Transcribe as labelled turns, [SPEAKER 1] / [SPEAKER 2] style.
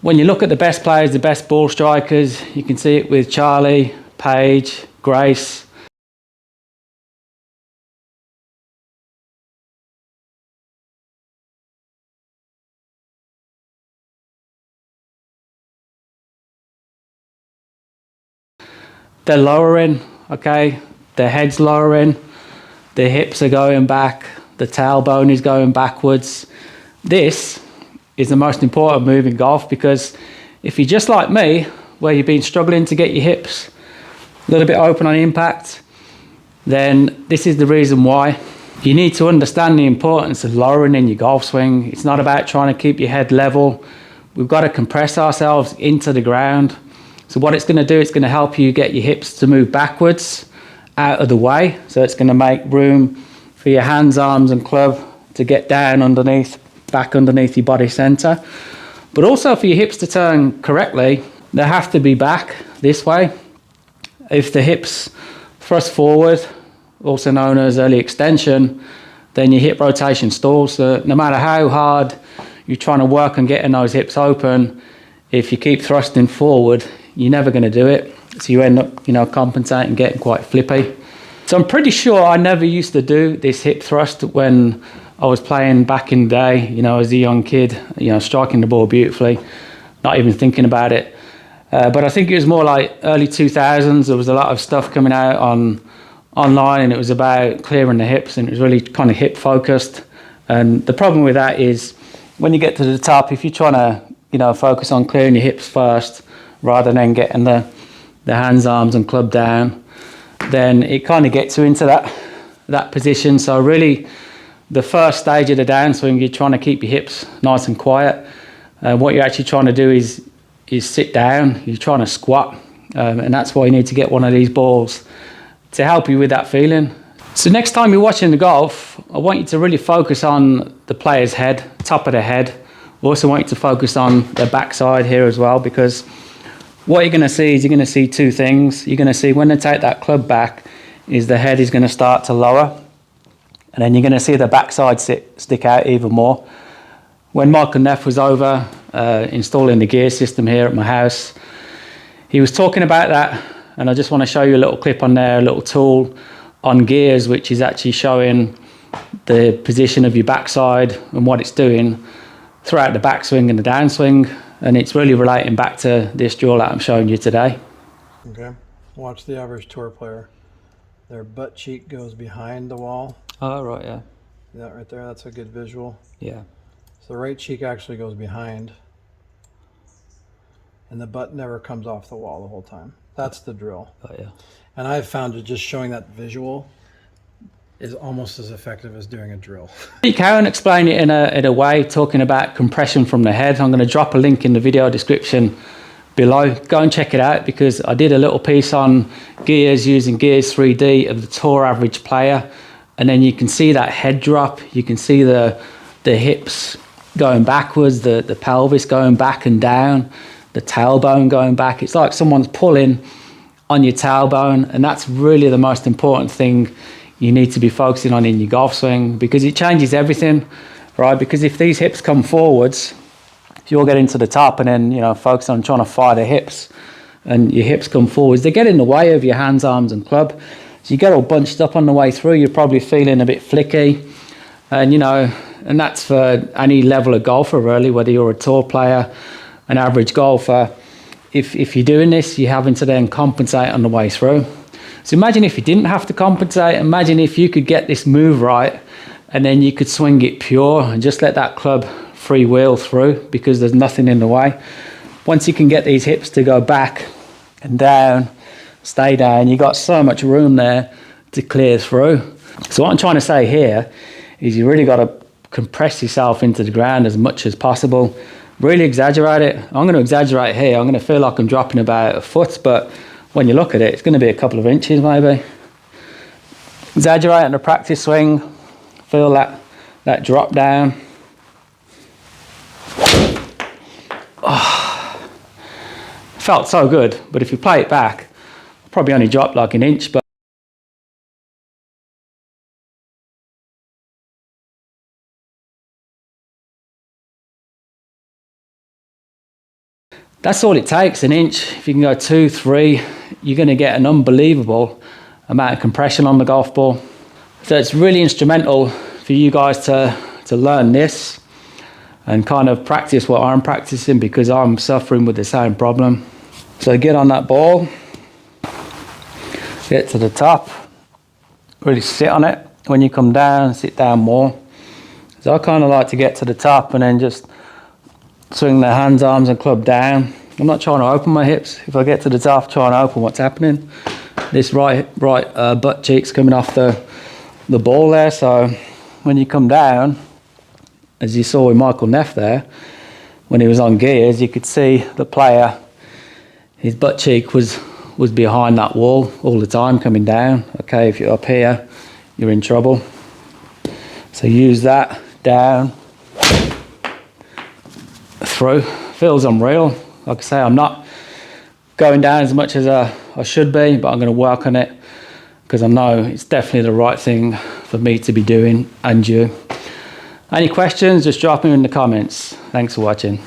[SPEAKER 1] When you look at the best players, the best ball strikers, you can see it with Charley, Paige, Grace. They're lowering, okay? Their head's lowering, their hips are going back, the tailbone is going backwards. This is the most important move in golf, because if you're just like me, where you've been struggling to get your hips a little bit open on impact, then this is the reason why. You need to understand the importance of lowering in your golf swing. It's not about trying to keep your head level. We've got to compress ourselves into the ground. So what it's going to do, it's going to help you get your hips to move backwards out of the way. So it's going to make room for your hands, arms and club to get down underneath, back underneath your body center. But also for your hips to turn correctly, they have to be back this way. If the hips thrust forward, also known as early extension, then your hip rotation stalls. So no matter how hard you're trying to work on getting those hips open, if you keep thrusting forward, you're never going to do it. So you end up, compensating, getting quite flippy. So I'm pretty sure I never used to do this hip thrust when I was playing back in the day, as a young kid, striking the ball beautifully, not even thinking about it. But I think it was more like early 2000s. There was a lot of stuff coming out online, and it was about clearing the hips, and it was really kind of hip focused. And the problem with that is when you get to the top, if you're trying to, focus on clearing your hips first rather than getting the hands, arms and club down, then it kind of gets you into that position. So really, the first stage of the downswing, you're trying to keep your hips nice and quiet. What you're actually trying to do is sit down. You're trying to squat, and that's why you need to get one of these balls to help you with that feeling. So next time you're watching the golf, I want you to really focus on the player's head, top of the head. I also want you to focus on their backside here as well, because what you're going to see is you're going to see two things. You're going to see when they take that club back, is the head is going to start to lower, and then you're going to see the backside stick out even more. When Michael Neff was over installing the gear system here at my house, he was talking about that, and I just want to show you a little clip on there, a little tool on gears, which is actually showing the position of your backside and what it's doing throughout the backswing and the downswing, and it's really relating back to this drill that I'm showing you today.
[SPEAKER 2] Okay, watch the average tour player. Their butt cheek goes behind the wall.
[SPEAKER 1] Oh, right, yeah.
[SPEAKER 2] That right there, that's a good visual.
[SPEAKER 1] Yeah.
[SPEAKER 2] So the right cheek actually goes behind, and the butt never comes off the wall the whole time. That's the drill.
[SPEAKER 1] Oh, yeah.
[SPEAKER 2] And I've found that just showing that visual is almost as effective as doing a drill.
[SPEAKER 1] Cowen explained it in a way, talking about compression from the head. I'm going to drop a link in the video description below. Go and check it out, because I did a little piece on gears using Gears 3D of the tour average player, and then you can see that head drop. You can see the hips going backwards, the pelvis going back and down, the tailbone going back. It's like someone's pulling on your tailbone, and that's really the most important thing you need to be focusing on in your golf swing, because it changes everything, right? Because if these hips come forwards, if you're getting to the top and then focus on trying to fire the hips, and your hips come forwards, they get in the way of your hands, arms and club. So you get all bunched up on the way through. You're probably feeling a bit flicky, and that's for any level of golfer really, whether you're a tour player, an average golfer. If you're doing this, you're having to then compensate on the way through. So imagine if you didn't have to compensate. Imagine if you could get this move right, and then you could swing it pure and just let that club free wheel through, because there's nothing in the way. Once you can get these hips to go back and down, stay down, you got so much room there to clear through. So what I'm trying to say here is you really got to compress yourself into the ground as much as possible. Really exaggerate it. I'm going to exaggerate here. I'm going to feel like I'm dropping about a foot, but when you look at it, it's going to be a couple of inches maybe. Exaggerate on the practice swing. Feel that drop down. Oh, felt so good, but if you play it back, probably only dropped like an inch, but That's all it takes, an inch. If you can go 2, 3, you're going to get an unbelievable amount of compression on the golf ball. So it's really instrumental for you guys to learn this and kind of practice what I'm practicing, because I'm suffering with the same problem. So get on that ball, get to the top, really sit on it. When you come down, sit down more. So I kind of like to get to the top and then just swing the hands, arms and club down. I'm not trying to open my hips. If I get to the top, trying to open what's happening. This right butt cheek's coming off the ball there. So when you come down, as you saw with Michael Neff there, when he was on gears, you could see the player, his butt cheek was behind that wall all the time coming down. Okay, if you're up here, you're in trouble. So use that down, through. Feels unreal. Like I say, I'm not going down as much as I should be, but I'm going to work on it, because I know it's definitely the right thing for me to be doing, and you. Any questions, just drop them in the comments. Thanks for watching.